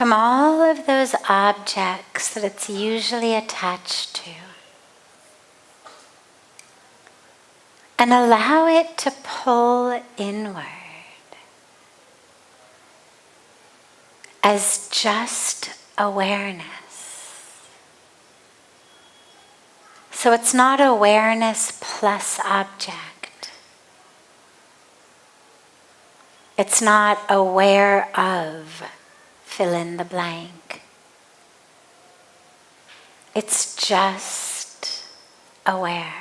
from all of those objects that it's usually attached to. And allow it to pull inward as just awareness. So it's not awareness plus object. It's not aware of, fill in the blank. It's just aware.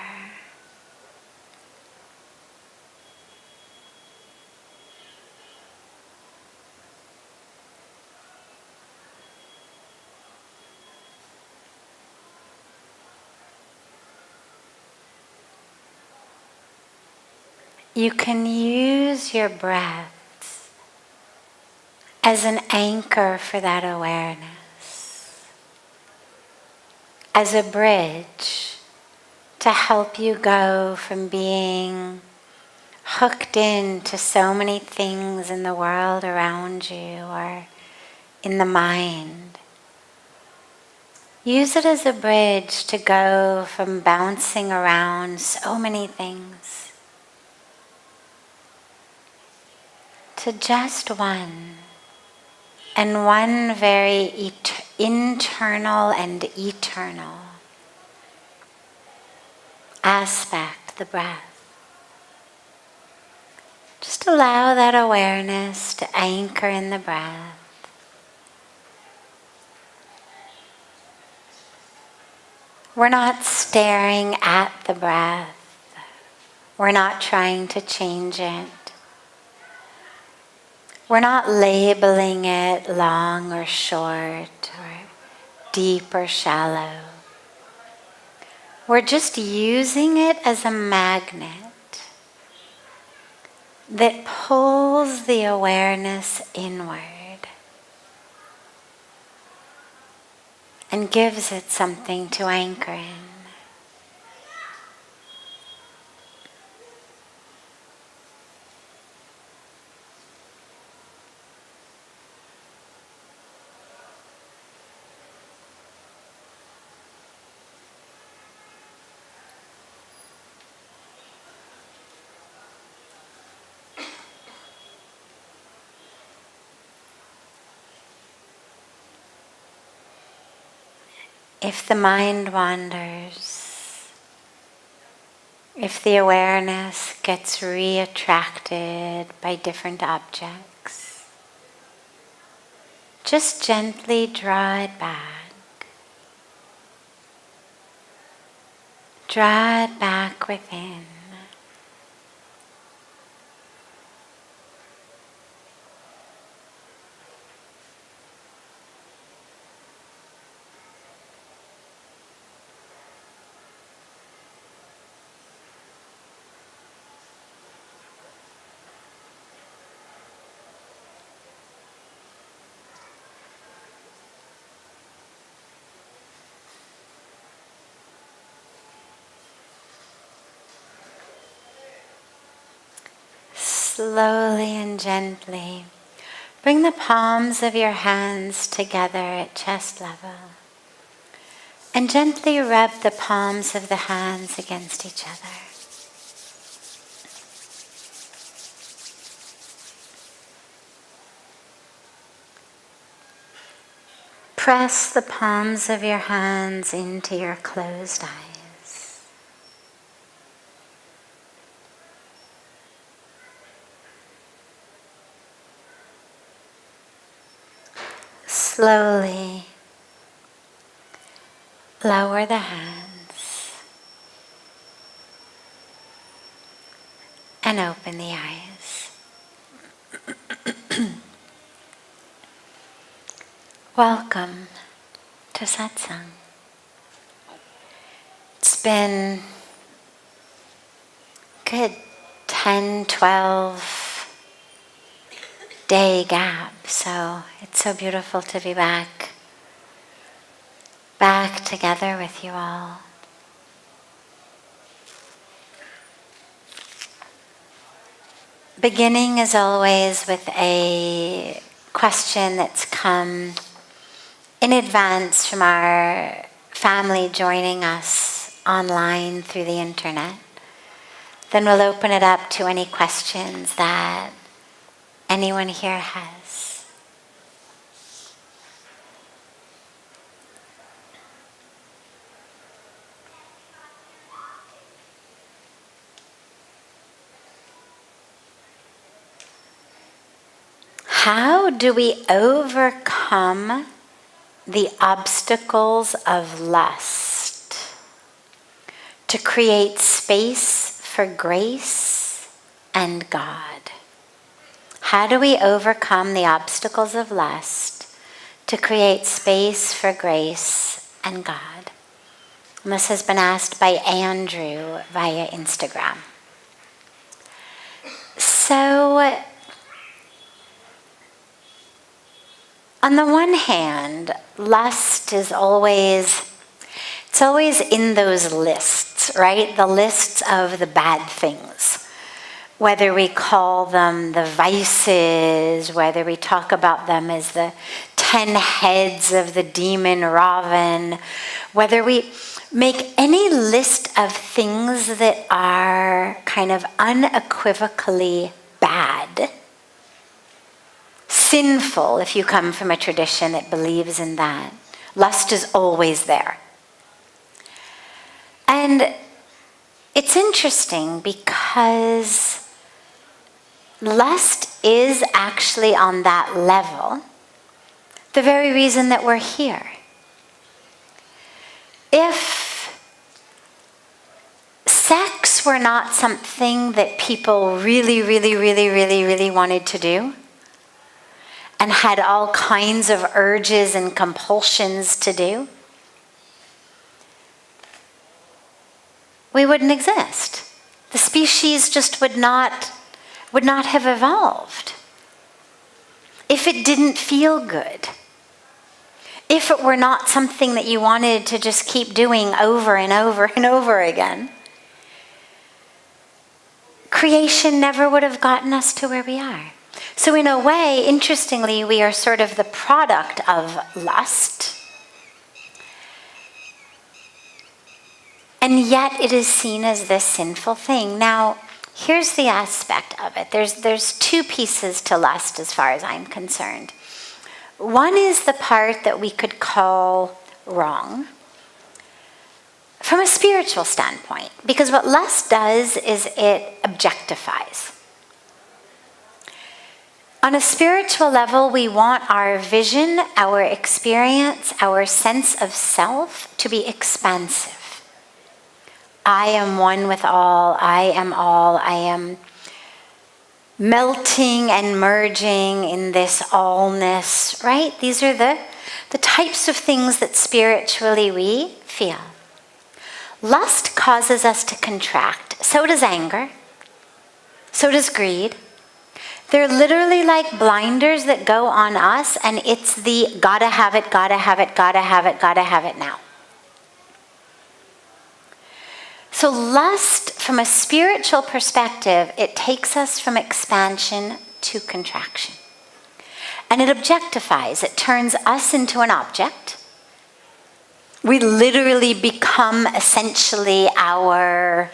You can use your breaths as an anchor for that awareness, as a bridge to help you go from being hooked into so many things in the world around you or in the mind. Use it as a bridge to go from bouncing around so many things to just one, and one very internal and eternal aspect, the breath. Just allow that awareness to anchor in the breath. We're not staring at the breath. We're not trying to change it. We're not labeling it long or short or deep or shallow. We're just using it as a magnet that pulls the awareness inward and gives it something to anchor in. If the mind wanders, if the awareness gets reattracted by different objects, just gently draw it back. Draw it back within. Slowly and gently, bring the palms of your hands together at chest level and gently rub the palms of the hands against each other. Press the palms of your hands into your closed eyes. Slowly lower the hands and open the eyes. Welcome to Satsang. It's been good 10, 12 day gap, so it's so beautiful to be back together with you all. Beginning as always with a question that's come in advance from our family joining us online through the internet. Then we'll open it up to any questions that anyone here has. How do we overcome the obstacles of lust to create space for grace and God? How do we overcome the obstacles of lust to create space for grace and God? And this has been asked by Andrew via Instagram. So, on the one hand, lust is always in those lists, right? The lists of the bad things. Whether we call them the vices, whether we talk about them as the 10 heads of the demon Ravan, whether we make any list of things that are kind of unequivocally bad, sinful if you come from a tradition that believes in that. Lust is always there. And it's interesting because lust is actually on that level the very reason that we're here. If sex were not something that people really wanted to do, and had all kinds of urges and compulsions to do, we wouldn't exist. The species just would not have evolved. If it didn't feel good, if it were not something that you wanted to just keep doing over and over and over again, creation never would have gotten us to where we are. So in a way, interestingly, we are sort of the product of lust. And yet it is seen as this sinful thing. Now, here's the aspect of it. There's two pieces to lust as far as I'm concerned. One is the part that we could call wrong from a spiritual standpoint. Because what lust does is it objectifies. On a spiritual level, we want our vision, our experience, our sense of self to be expansive. I am one with all. I am melting and merging in this allness, right? These are the types of things that spiritually we feel. Lust causes us to contract. So does anger. So does greed. They're literally like blinders that go on us, and it's the gotta have it now. So lust, from a spiritual perspective, it takes us from expansion to contraction. And it objectifies. It turns us into an object. We literally become essentially our,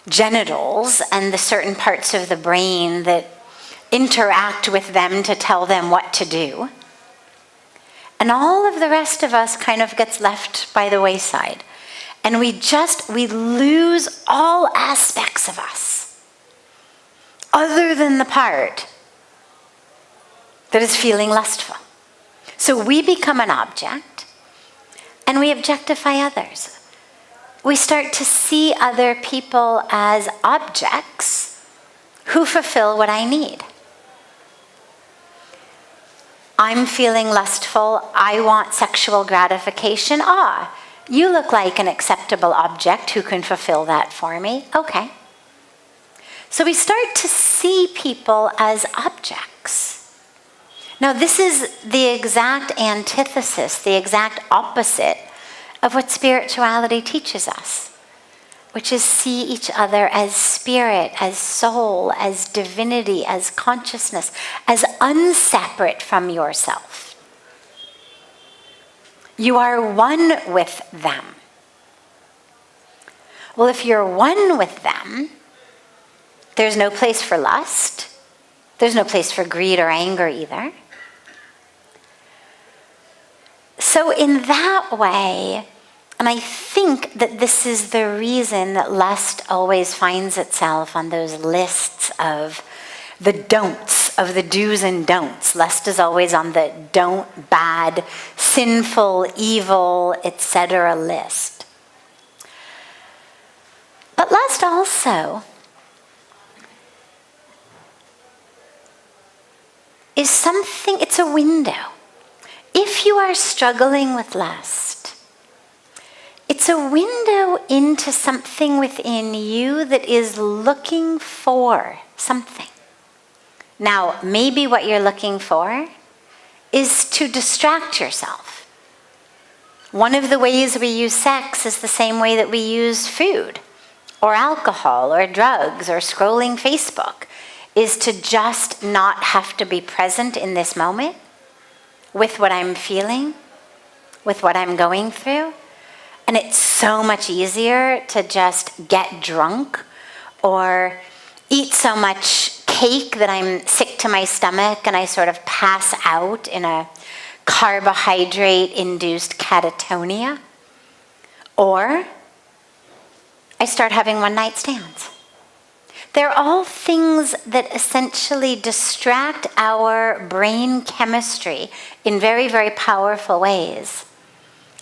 genitals and the certain parts of the brain that interact with them to tell them what to do. And all of the rest of us kind of gets left by the wayside. And we lose all aspects of us other than the part that is feeling lustful. So we become an object and we objectify others. We start to see other people as objects who fulfill what I need. I'm feeling lustful. I want sexual gratification. You look like an acceptable object who can fulfill that for me. Okay. So we start to see people as objects. Now, this is the exact antithesis, the exact opposite of what spirituality teaches us, which is see each other as spirit, as soul, as divinity, as consciousness, as unseparate from yourself. You are one with them. Well, if you're one with them, there's no place for lust. There's no place for greed or anger either. So in that way, and I think that this is the reason that lust always finds itself on those lists of the don'ts, of the do's and don'ts. Lust is always on the don't, bad, sinful, evil, etc. list. But lust also is something, it's a window. If you are struggling with lust, it's a window into something within you that is looking for something. Now, maybe what you're looking for is to distract yourself. One of the ways we use sex is the same way that we use food or alcohol or drugs or scrolling Facebook, is to just not have to be present in this moment with what I'm feeling, with what I'm going through. And it's so much easier to just get drunk or eat so much cake that I'm sick to my stomach and I sort of pass out in a carbohydrate-induced catatonia. Or I start having one-night stands. They're all things that essentially distract our brain chemistry in very, very powerful ways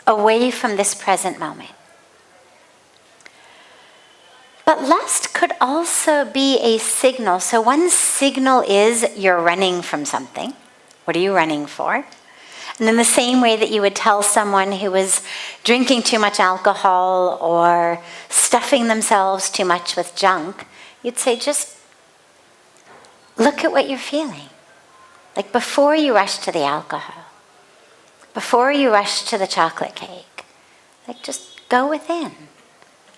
away from this present moment. But lust could also be a signal. So one signal is you're running from something. What are you running for? And in the same way that you would tell someone who was drinking too much alcohol or stuffing themselves too much with junk, you'd say, just look at what you're feeling. Like before you rush to the alcohol, before you rush to the chocolate cake, like just go within.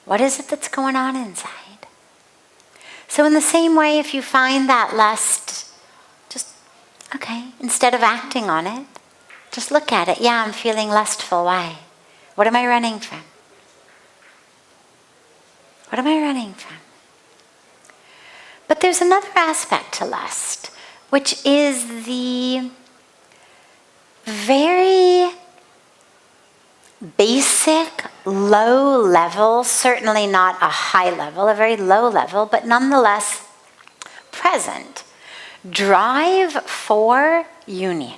What is it that's going on inside? So in the same way, if you find that lust, just, okay, instead of acting on it, just look at it. Yeah, I'm feeling lustful. Why? What am I running from? What am I running from? But there's another aspect to lust, which is the very basic, low level, certainly not a high level, a very low level, but nonetheless present drive for union.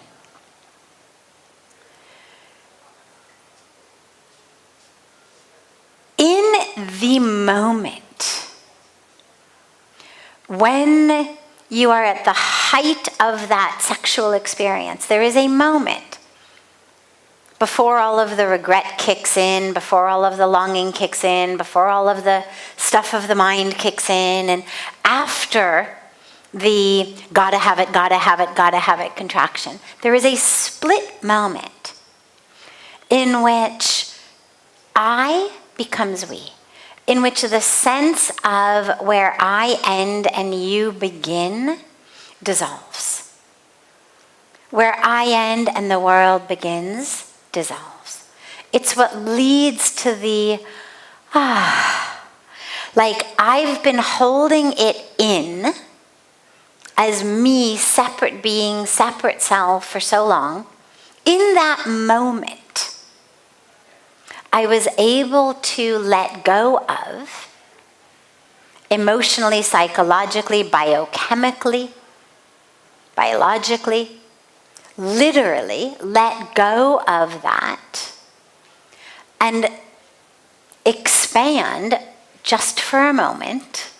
In the moment, when you are at the height of that sexual experience, there is a moment before all of the regret kicks in, before all of the longing kicks in, before all of the stuff of the mind kicks in, and after the gotta have it, gotta have it, gotta have it contraction. There is a split moment in which I becomes we, in which the sense of where I end and you begin dissolves. Where I end and the world begins dissolves. It's what leads to the, like I've been holding it in as me, separate being, separate self for so long. In that moment, I was able to let go of, emotionally, psychologically, biochemically, biologically, literally let go of that and expand just for a moment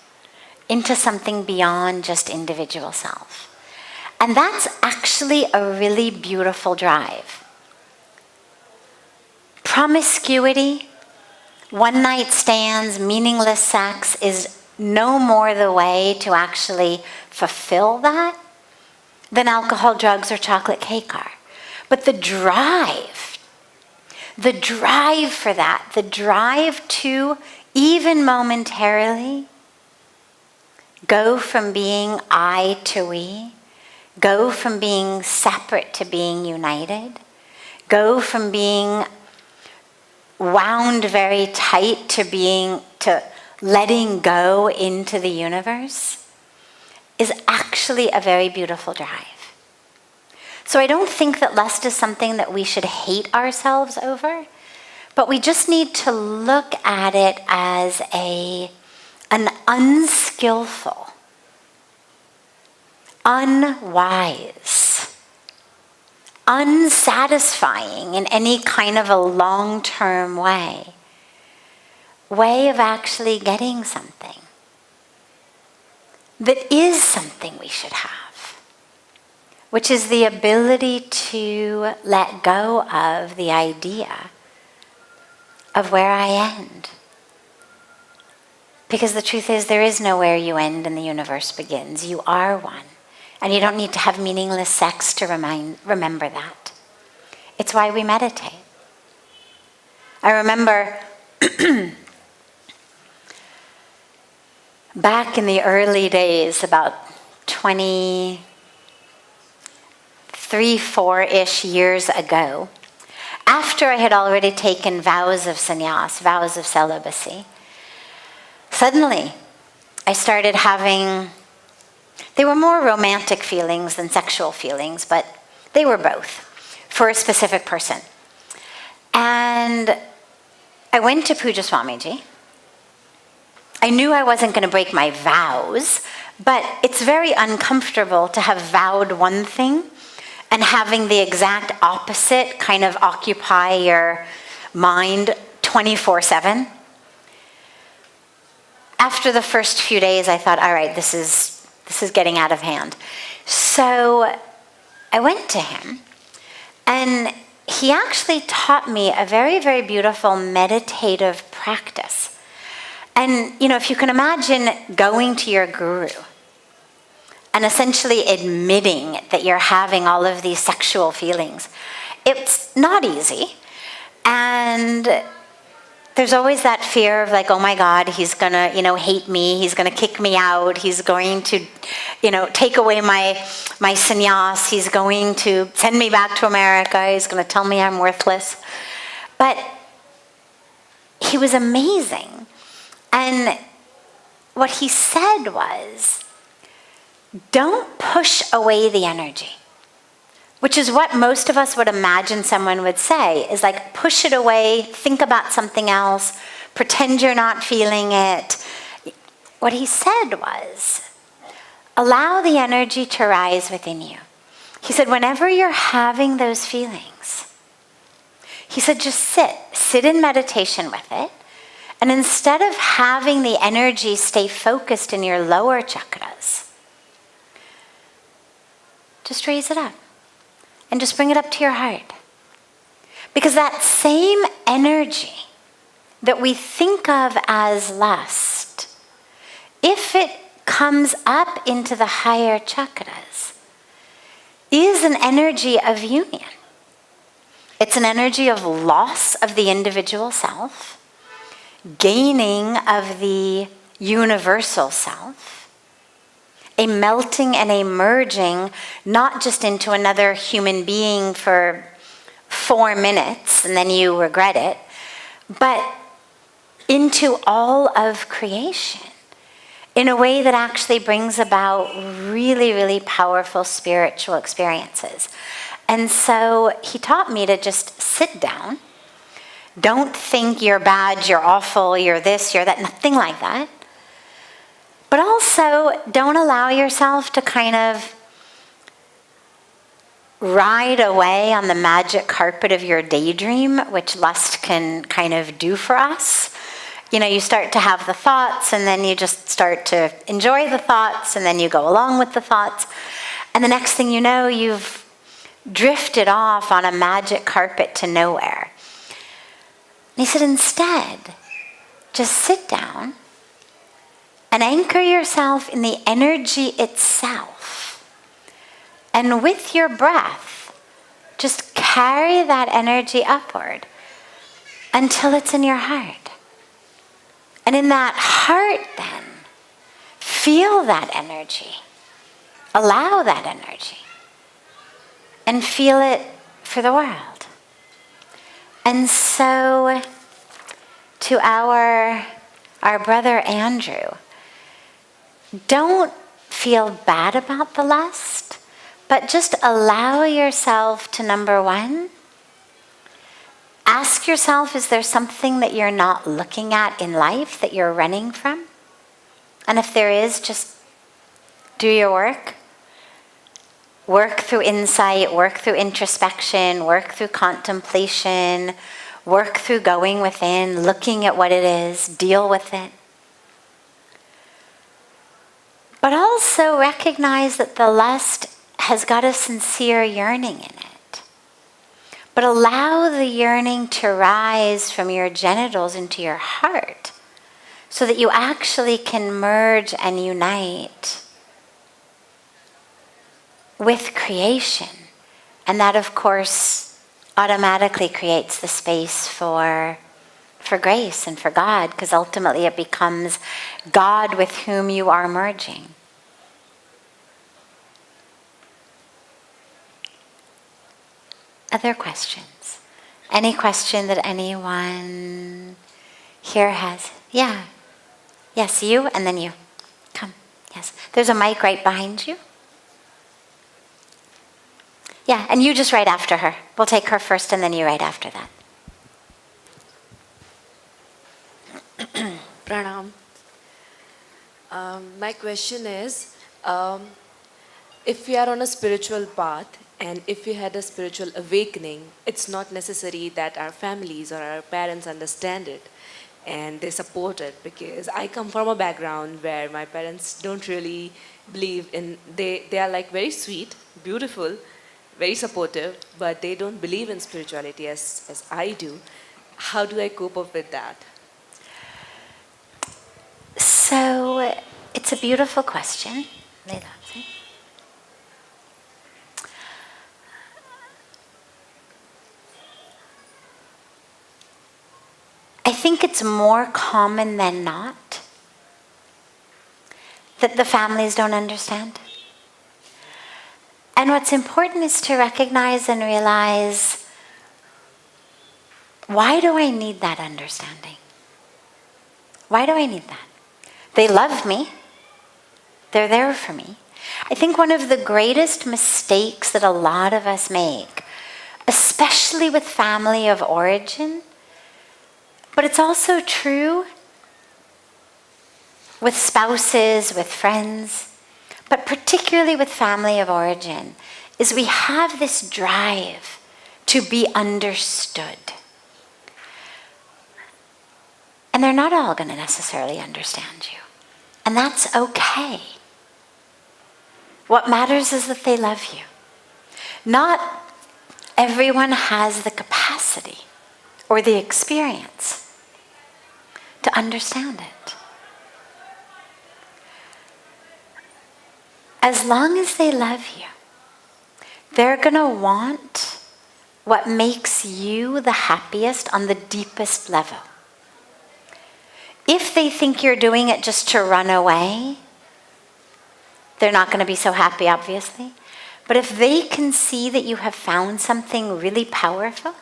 into something beyond just individual self. And that's actually a really beautiful drive. Promiscuity, one-night stands, meaningless sex is no more the way to actually fulfill that than alcohol, drugs, or chocolate cake are. But the drive for that, the drive to even momentarily go from being I to we, go from being separate to being united, go from being wound very tight to letting go into the universe is actually a very beautiful drive. So I don't think that lust is something that we should hate ourselves over, but we just need to look at it as an unskillful, unwise, unsatisfying in any kind of a long-term way of actually getting something that is something we should have, which is the ability to let go of the idea of where I end. Because the truth is, there is no where you end and the universe begins. You are one. And you don't need to have meaningless sex to remember that. It's why we meditate. I remember back in the early days, about 23, 4-ish years ago, after I had already taken vows of sannyas, vows of celibacy, suddenly I started having, they were more romantic feelings than sexual feelings, but they were both for a specific person. And I went to Pujya Swamiji. I knew I wasn't going to break my vows, but it's very uncomfortable to have vowed one thing and having the exact opposite kind of occupy your mind 24/7. After the first few days, I thought, all right, this is getting out of hand. So I went to him, and he actually taught me a very, very beautiful meditative practice. And, if you can imagine going to your guru and essentially admitting that you're having all of these sexual feelings, it's not easy. And there's always that fear of like, oh my God, he's gonna, hate me. He's gonna kick me out. He's going to, take away my sannyas. He's going to send me back to America. He's gonna tell me I'm worthless. But he was amazing. And what he said was, don't push away the energy. Which is what most of us would imagine someone would say, is like, push it away, think about something else, pretend you're not feeling it. What he said was, allow the energy to rise within you. He said, whenever you're having those feelings, he said, just sit in meditation with it, and instead of having the energy stay focused in your lower chakras, just raise it up. And just bring it up to your heart. Because that same energy that we think of as lust, if it comes up into the higher chakras, is an energy of union. It's an energy of loss of the individual self, gaining of the universal self, a melting and a merging, not just into another human being for 4 minutes and then you regret it, but into all of creation in a way that actually brings about really, really powerful spiritual experiences. And so he taught me to just sit down. Don't think you're bad, you're awful, you're this, you're that, nothing like that. But also, don't allow yourself to kind of ride away on the magic carpet of your daydream, which lust can kind of do for us. You start to have the thoughts, and then you just start to enjoy the thoughts, and then you go along with the thoughts. And the next thing you know, you've drifted off on a magic carpet to nowhere. And he said, instead, just sit down and anchor yourself in the energy itself. And with your breath, just carry that energy upward until it's in your heart. And in that heart then, feel that energy. Allow that energy. And feel it for the world. And so to our brother Andrew, don't feel bad about the lust, but just allow yourself to, number one, ask yourself, is there something that you're not looking at in life that you're running from? And if there is, just do your work. Work through insight, work through introspection, work through contemplation, work through going within, looking at what it is, deal with it. But also recognize that the lust has got a sincere yearning in it. But allow the yearning to rise from your genitals into your heart so that you actually can merge and unite with creation. And that, of course, automatically creates the space for grace and for God, because ultimately it becomes God with whom you are merging. Other questions? Any question that anyone here has? Yeah. Yes, you, and then you. Come. Yes. There's a mic right behind you. Yeah, and you just right after her. We'll take her first and then you right after that. Pranam. My question is, if we are on a spiritual path and if we had a spiritual awakening, it's not necessary that our families or our parents understand it and they support it, because I come from a background where my parents don't really believe in, they are like very sweet, beautiful, very supportive, but they don't believe in spirituality as I do. How do I cope up with that? So it's a beautiful question, Leila. I think it's more common than not that the families don't understand. And what's important is to recognize and realize, why do I need that understanding? Why do I need that? They love me. They're there for me. I think one of the greatest mistakes that a lot of us make, especially with family of origin, but it's also true with spouses, with friends, but particularly with family of origin, is we have this drive to be understood. And they're not all going to necessarily understand you. And that's okay. What matters is that they love you. Not everyone has the capacity or the experience to understand it. As long as they love you, they're going to want what makes you the happiest on the deepest level. If they think you're doing it just to run away, they're not going to be so happy, obviously. But if they can see that you have found something really powerful,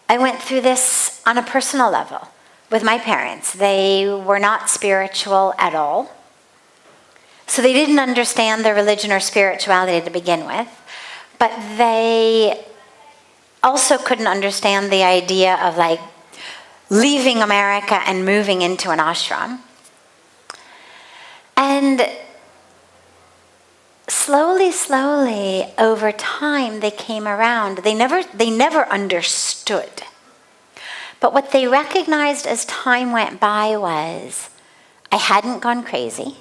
I went through this on a personal level with my parents. They were not spiritual at all. So they didn't understand their religion or spirituality to begin with. But they also couldn't understand the idea of like leaving America and moving into an ashram. And slowly, over time, they came around. They never understood. But what they recognized as time went by was, I hadn't gone crazy.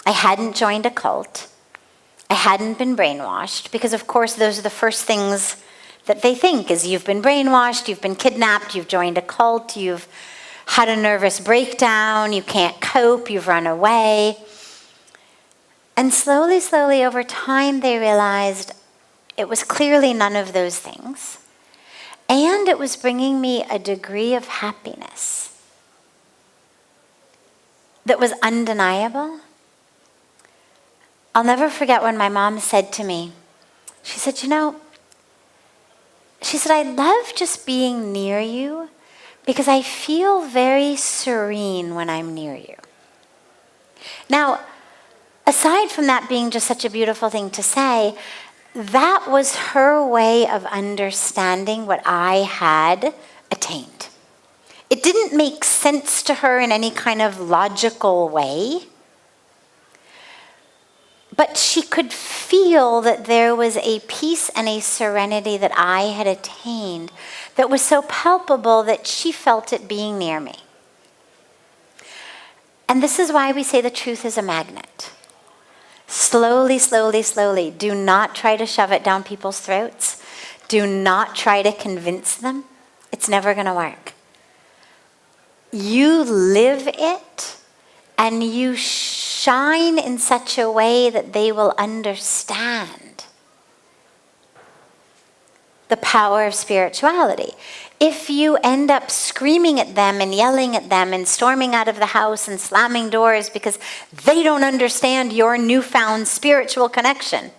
I hadn't joined a cult. I hadn't been brainwashed, because of course those are the first things that they think is you've been brainwashed, you've been kidnapped, you've joined a cult, you've had a nervous breakdown, you can't cope, you've run away. And slowly over time they realized it was clearly none of those things. And it was bringing me a degree of happiness that was undeniable. I'll never forget when my mom said to me, she said, she said, I love just being near you because I feel very serene when I'm near you. Now, aside from that being just such a beautiful thing to say, that was her way of understanding what I had attained. It didn't make sense to her in any kind of logical way, but she could feel that there was a peace and a serenity that I had attained that was so palpable that she felt it being near me. And this is why we say the truth is a magnet. Slowly, slowly, slowly. Do not try to shove it down people's throats. Do not try to convince them. It's never going to work. You live it and you shine in such a way that they will understand the power of spirituality. If you end up screaming at them and yelling at them and storming out of the house and slamming doors because they don't understand your newfound spiritual connection,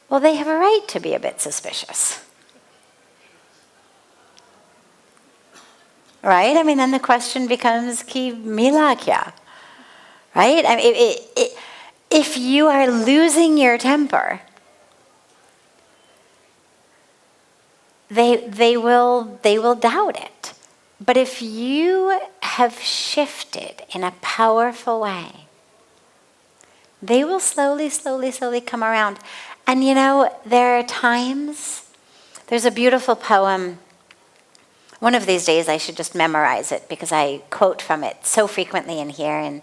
well, they have a right to be a bit suspicious. Right? I mean, then the question becomes, ki mila kya? Right? I mean, if you are losing your temper, they will doubt it. But if you have shifted in a powerful way, they will slowly, slowly, slowly come around. And you know, there are times, there's a beautiful poem. One of these days I should just memorize it because I quote from it so frequently in here and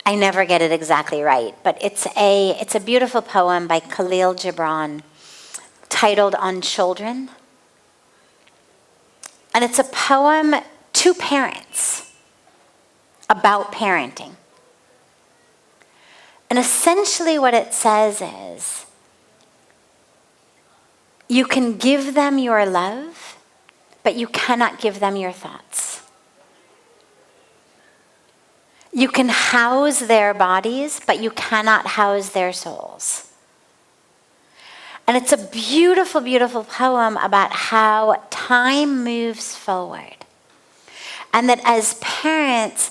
I never get it exactly right. But it's a beautiful poem by Khalil Gibran titled On Children. And it's a poem to parents about parenting. And essentially what it says is, you can give them your love, but you cannot give them your thoughts. You can house their bodies, but you cannot house their souls. And it's a beautiful, beautiful poem about how time moves forward. And that as parents,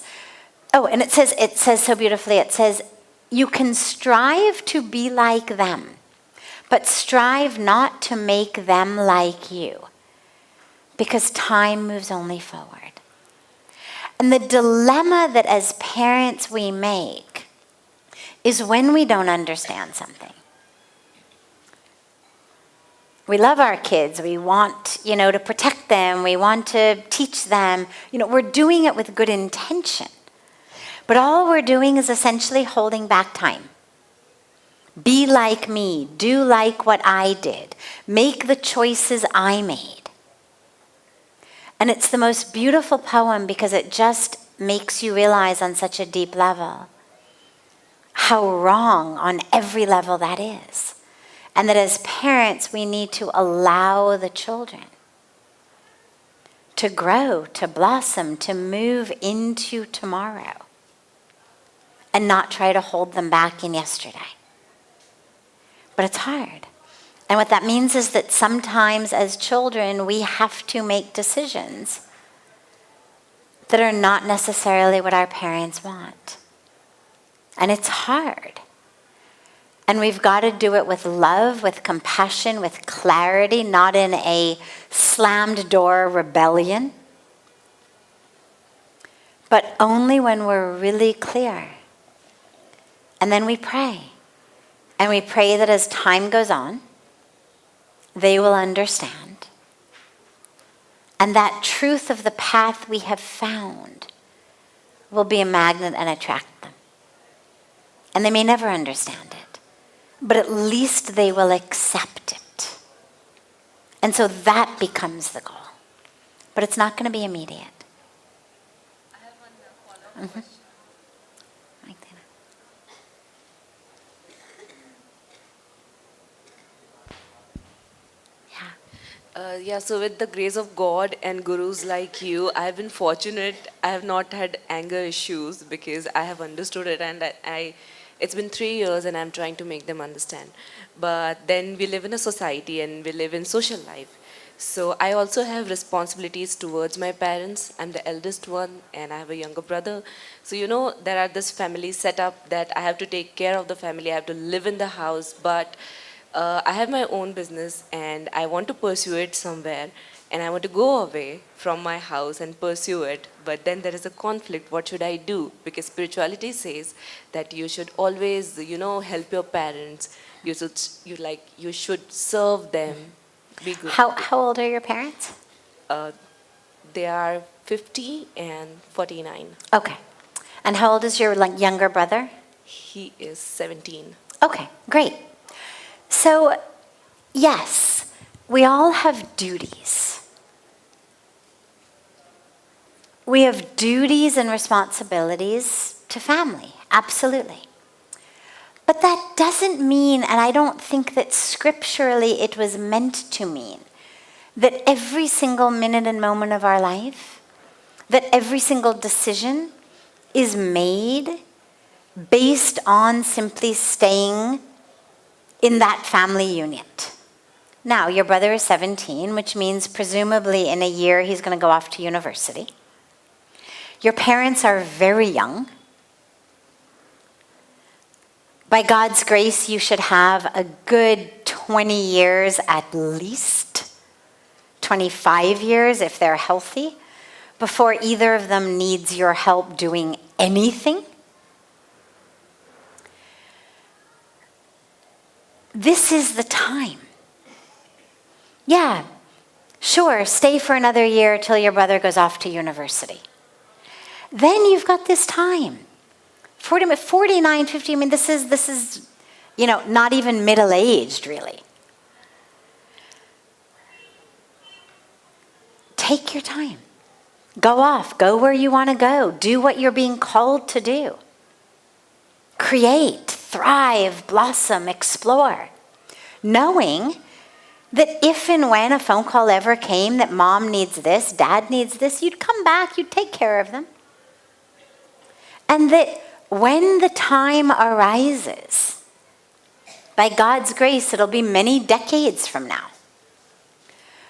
and it says so beautifully, it says, you can strive to be like them, but strive not to make them like you, because time moves only forward. And the dilemma that as parents we make is when we don't understand something. We love our kids. We want, to protect them. We want to teach them. We're doing it with good intention. But all we're doing is essentially holding back time. Be like me. Do like what I did. Make the choices I made. And it's the most beautiful poem because it just makes you realize on such a deep level how wrong on every level that is. And that as parents, we need to allow the children to grow, to blossom, to move into tomorrow. And not try to hold them back in yesterday. But it's hard. And what that means is that sometimes as children, we have to make decisions that are not necessarily what our parents want. And it's hard. And we've got to do it with love, with compassion, with clarity, not in a slammed door rebellion, but only when we're really clear. And then we pray. And we pray that as time goes on, they will understand. And that truth of the path we have found will be a magnet and attract them. And they may never understand it, but at least they will accept it. And so that becomes the goal. But it's not going to be immediate. I have one follow-up question. So with the grace of God and gurus like you, I have been fortunate. I have not had anger issues because I have understood it, and I It's been 3 years and I'm trying to make them understand. But then we live in a society and we live in social life. So I also have responsibilities towards my parents. I'm the eldest one and I have a younger brother. So there are this family setup that I have to take care of the family. I have to live in the house, but I have my own business and I want to pursue it somewhere. And I want to go away from my house and pursue it. But then there is a conflict. What should I do? Because spirituality says that you should always, help your parents. You should serve them. Be good. How old are your parents? They are 50 and 49. Okay. And how old is your younger brother? He is 17. Okay, great. So, yes, we all have duties. We have duties and responsibilities to family, absolutely. But that doesn't mean, and I don't think that scripturally it was meant to mean, that every single minute and moment of our life, that every single decision is made based on simply staying in that family unit. Now, your brother is 17, which means presumably in a year he's going to go off to university. Your parents are very young. By God's grace, you should have a good 20 years at least, 25 years if they're healthy, before either of them needs your help doing anything. This is the time. Yeah, sure, stay for another year till your brother goes off to university. Then you've got this time. 49, 50, I mean, this is, not even middle-aged, really. Take your time. Go off. Go where you want to go. Do what you're being called to do. Create, thrive, blossom, explore. Knowing that if and when a phone call ever came that mom needs this, dad needs this, you'd come back, you'd take care of them. And that when the time arises, by God's grace, it'll be many decades from now,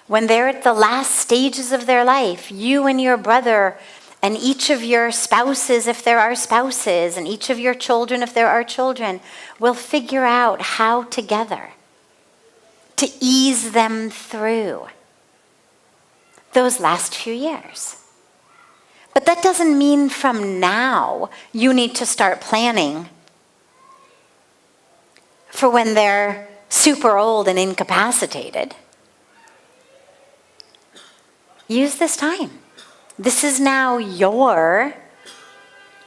when they're at the last stages of their life, you and your brother and each of your spouses, if there are spouses, and each of your children, if there are children, will figure out how together to ease them through those last few years. But that doesn't mean from now you need to start planning for when they're super old and incapacitated. Use this time. This is now your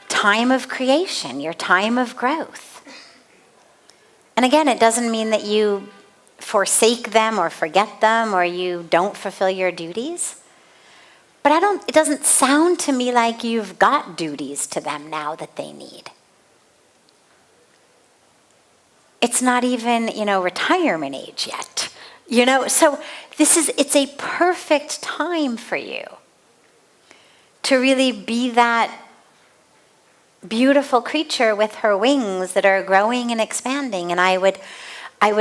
time of creation, your time of growth. And again, it doesn't mean that you forsake them or forget them or you don't fulfill your duties. But it doesn't sound to me like you've got duties to them now that they need. It's not even, retirement age yet. So it's a perfect time for you to really be that beautiful creature with her wings that are growing and expanding. And I would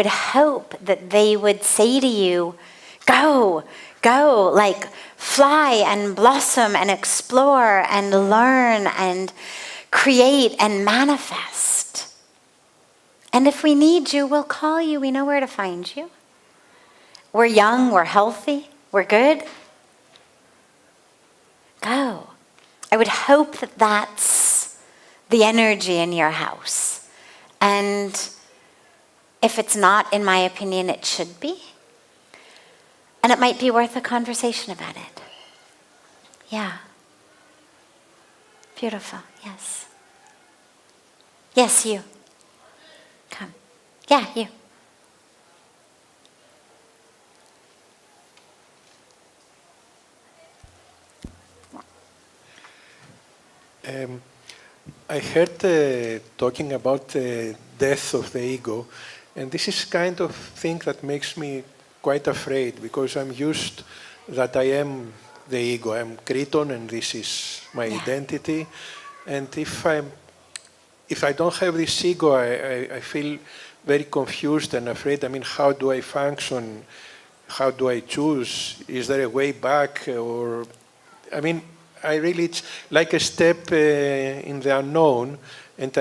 hope that they would say to you, go, like fly and blossom and explore and learn and create and manifest. And if we need you, we'll call you. We know where to find you. We're young, we're healthy, we're good. Go. I would hope that that's the energy in your house. And if it's not, in my opinion, it should be. And it might be worth a conversation about it. Yeah. Beautiful. Yes. Yes, you. Come. Yeah, you. I heard talking about the death of the ego, and this is kind of thing that makes me quite afraid, because I'm used that I am the ego. I'm Kriton, and this is my identity. And if I don't have this ego, I feel very confused and afraid. I mean, how do I function? How do I choose? Is there a way back? Or, I mean, it's like a step in the unknown. And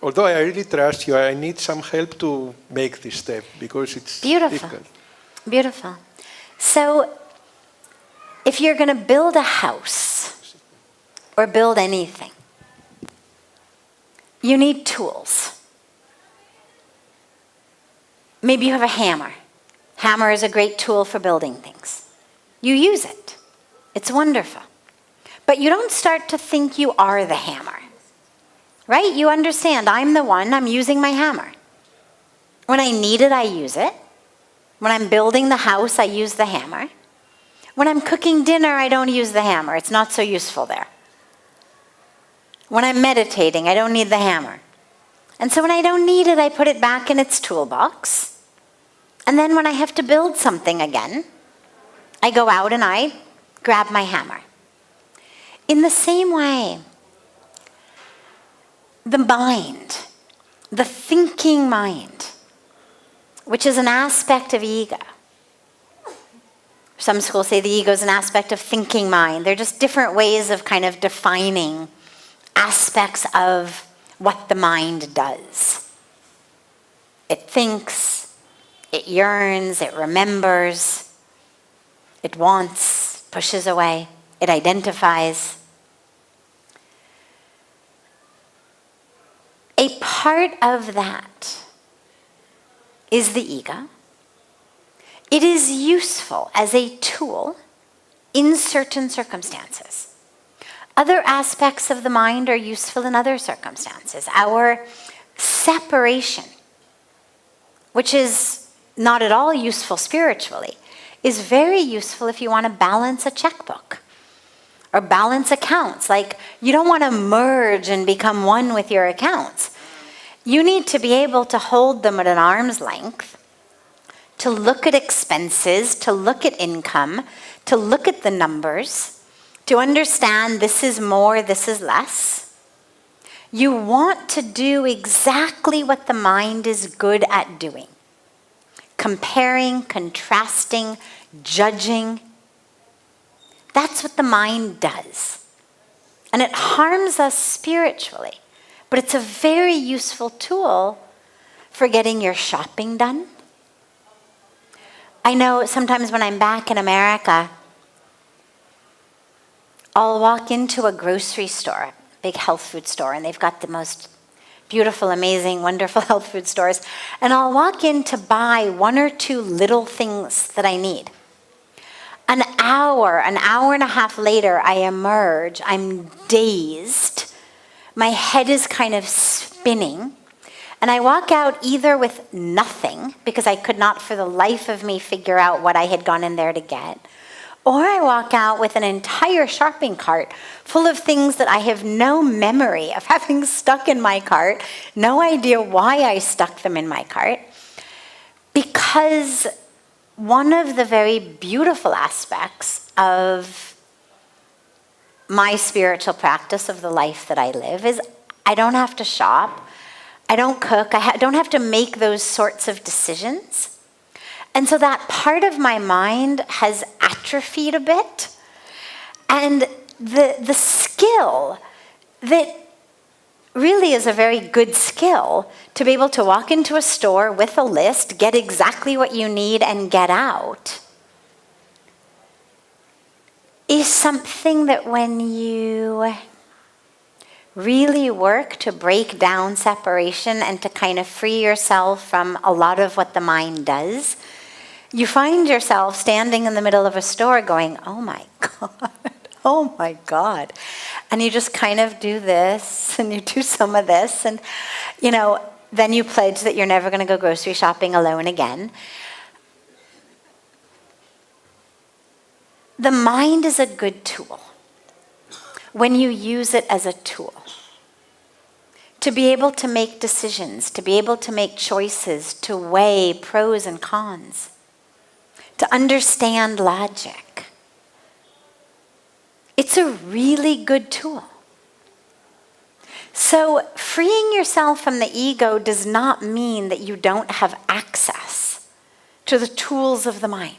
although I really trust you, I need some help to make this step because it's difficult. Beautiful. So, if you're going to build a house or build anything, you need tools. Maybe you have a hammer. Hammer is a great tool for building things. You use it. It's wonderful. But you don't start to think you are the hammer. Right? You understand, I'm the one, I'm using my hammer. When I need it, I use it. When I'm building the house, I use the hammer. When I'm cooking dinner, I don't use the hammer. It's not so useful there. When I'm meditating, I don't need the hammer. And so when I don't need it, I put it back in its toolbox. And then when I have to build something again, I go out and I grab my hammer. In the same way, the mind, the thinking mind, which is an aspect of ego. Some schools say the ego is an aspect of thinking mind. They're just different ways of kind of defining aspects of what the mind does. It thinks, it yearns, it remembers, it wants, pushes away, it identifies. A part of that is the ego. It is useful as a tool in certain circumstances. Other aspects of the mind are useful in other circumstances. Our separation, which is not at all useful spiritually, is very useful if you want to balance a checkbook or balance accounts. Like, you don't want to merge and become one with your accounts. You need to be able to hold them at an arm's length, to look at expenses, to look at income, to look at the numbers, to understand this is more, this is less. You want to do exactly what the mind is good at doing. Comparing, contrasting, judging. That's what the mind does. And it harms us spiritually. But it's a very useful tool for getting your shopping done. I know sometimes when I'm back in America, I'll walk into a grocery store, big health food store, and they've got the most beautiful, amazing, wonderful health food stores. And I'll walk in to buy one or two little things that I need. An hour and a half later, I emerge. I'm dazed. My head is kind of spinning. And I walk out either with nothing, because I could not for the life of me figure out what I had gone in there to get, or I walk out with an entire shopping cart full of things that I have no memory of having stuck in my cart, no idea why I stuck them in my cart, because one of the very beautiful aspects of my spiritual practice of the life that I live is I don't have to shop, I don't cook, I don't have to make those sorts of decisions. And so that part of my mind has atrophied a bit. And the skill that really is a very good skill to be able to walk into a store with a list, get exactly what you need, and get out is something that when you really work to break down separation and to kind of free yourself from a lot of what the mind does, you find yourself standing in the middle of a store going, oh my God, oh my God. And you just kind of do this and you do some of this and, then you pledge that you're never going to go grocery shopping alone again. The mind is a good tool when you use it as a tool to be able to make decisions, to be able to make choices, to weigh pros and cons, to understand logic. It's a really good tool. So freeing yourself from the ego does not mean that you don't have access to the tools of the mind.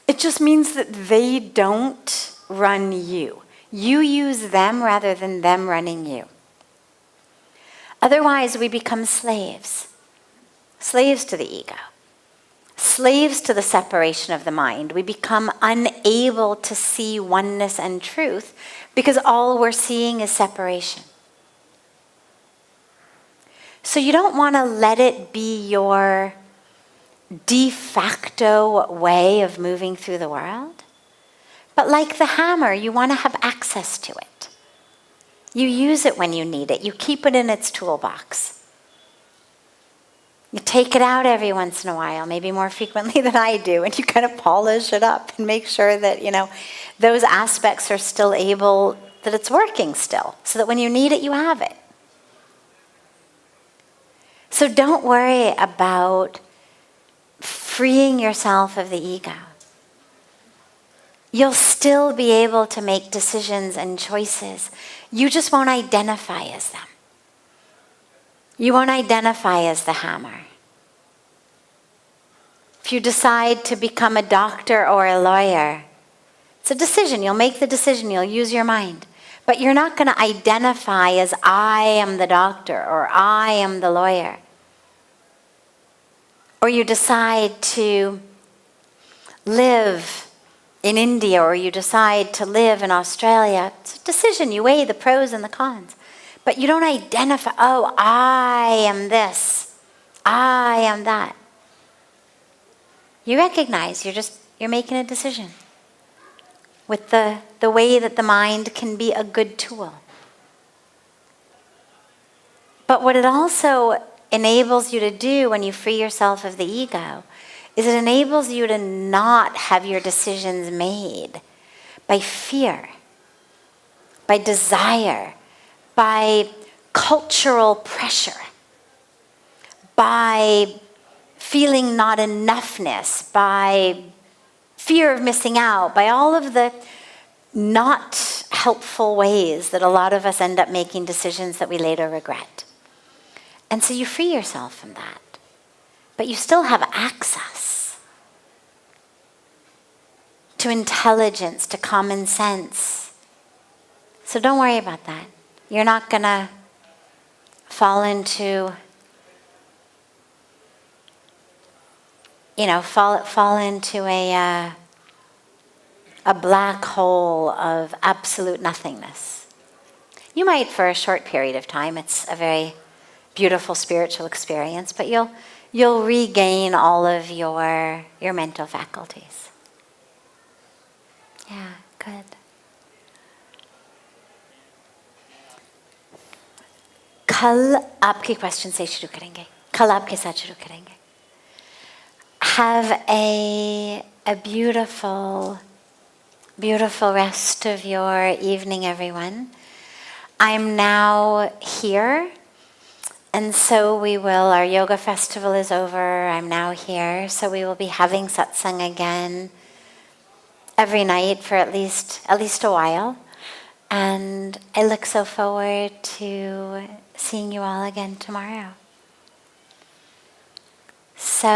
It just means that they don't run you. You use them rather than them running you. Otherwise, we become slaves. Slaves to the ego. Slaves to the separation of the mind. We become unable to see oneness and truth because all we're seeing is separation. So you don't want to let it be your de facto way of moving through the world. But like the hammer, you want to have access to it. You use it when you need it. You keep it in its toolbox. You take it out every once in a while, maybe more frequently than I do, and you kind of polish it up and make sure that, those aspects are still able, that it's working still, so that when you need it, you have it. So don't worry about freeing yourself of the ego. You'll still be able to make decisions and choices. You just won't identify as them. You won't identify as the hammer. If you decide to become a doctor or a lawyer, it's a decision. You'll make the decision. You'll use your mind. But you're not going to identify as I am the doctor or I am the lawyer. Or you decide to live in India or you decide to live in Australia. It's a decision. You weigh the pros and the cons. But you don't identify, I am this. I am that. You recognize you're making a decision with the way that the mind can be a good tool. But what it also enables you to do when you free yourself of the ego is it enables you to not have your decisions made by fear, by desire, by cultural pressure, by feeling not enoughness, by fear of missing out, by all of the not helpful ways that a lot of us end up making decisions that we later regret. And so you free yourself from that. But you still have access to intelligence, to common sense. So don't worry about that. You're not going to fall into, fall into a black hole of absolute nothingness. You might for a short period of time. It's a very beautiful spiritual experience, but you'll regain all of your mental faculties. Yeah, good. कल आपके question से शुरू करेंगे. कल आपके साथ शुरू करेंगे. Have a beautiful, beautiful rest of your evening, everyone. I'm now here. And so our yoga festival is over, I'm now here, so we will be having satsang again every night for at least a while. And I look so forward to seeing you all again tomorrow. So